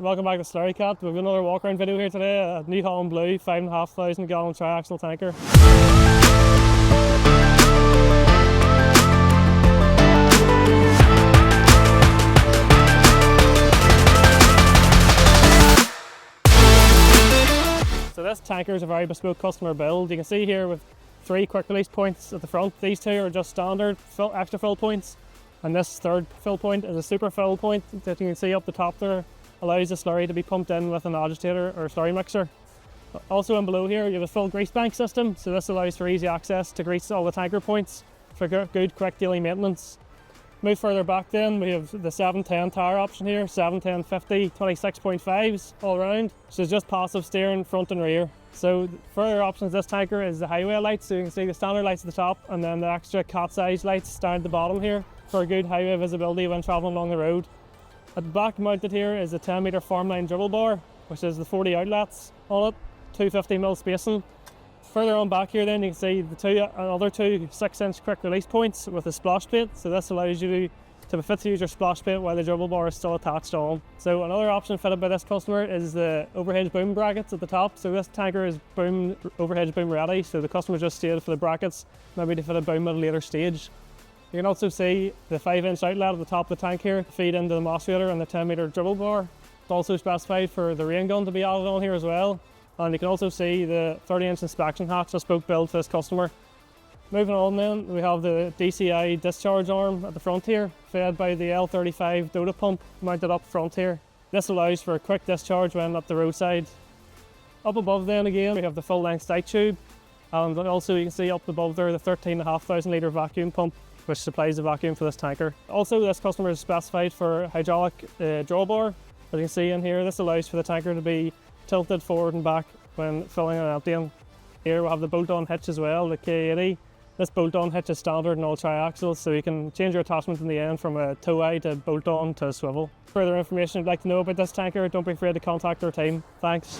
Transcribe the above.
Welcome back to SlurryKat. We've got another walk around video here today. A new Holland Blue 5,500 gallon tri-axle tanker. So this tanker is a very bespoke customer build. You can see here with 3 quick release points at the front. These 2 are just standard extra fill points, and this third fill point is a super fill point that you can see up the top there. Allows the slurry to be pumped in with an agitator or slurry mixer. Also in below here you have a full grease bank system, so this allows for easy access to grease all the tanker points for good quick daily maintenance. Move further back then, we have the 710 tyre option here, 710 50 26.5s all round, so it's just passive steering front and rear. So further options this tanker is the highway lights, so you can see the standard lights at the top and then the extra cat size lights down at the bottom here for good highway visibility when travelling along the road. At the back mounted here is a 10 metre formline dribble bar, which is the 40 outlets on it, 250mm spacing. Further on back here then you can see the other two 6-inch quick release points with a splash plate, so this allows you to fit to use your splash plate while the dribble bar is still attached on. So another option fitted by this customer is the over-hedge boom brackets at the top. So this tanker is over-hedge boom ready, so the customer just stayed for the brackets, maybe to fit a boom at a later stage. You can also see the 5-inch outlet at the top of the tank here, feed into the macerator and the 10 metre dribble bar. It's also specified for the rain gun to be added on here as well. And you can also see the 30-inch inspection hatch, bespoke build for this customer. Moving on then, we have the DCI discharge arm at the front here, fed by the L35 Dota pump mounted up front here. This allows for a quick discharge when at the roadside. Up above then again, we have the full length stike tube. And also you can see up above there the 13,500 litre vacuum pump, which supplies the vacuum for this tanker. Also, this customer is specified for hydraulic drawbar. As you can see in here, this allows for the tanker to be tilted forward and back when filling and emptying. Here we have the bolt-on hitch as well, the K80. This bolt-on hitch is standard in all tri-axles, so you can change your attachment in the end from a tow-eye to bolt-on to a swivel. Further information you'd like to know about this tanker, don't be afraid to contact our team. Thanks.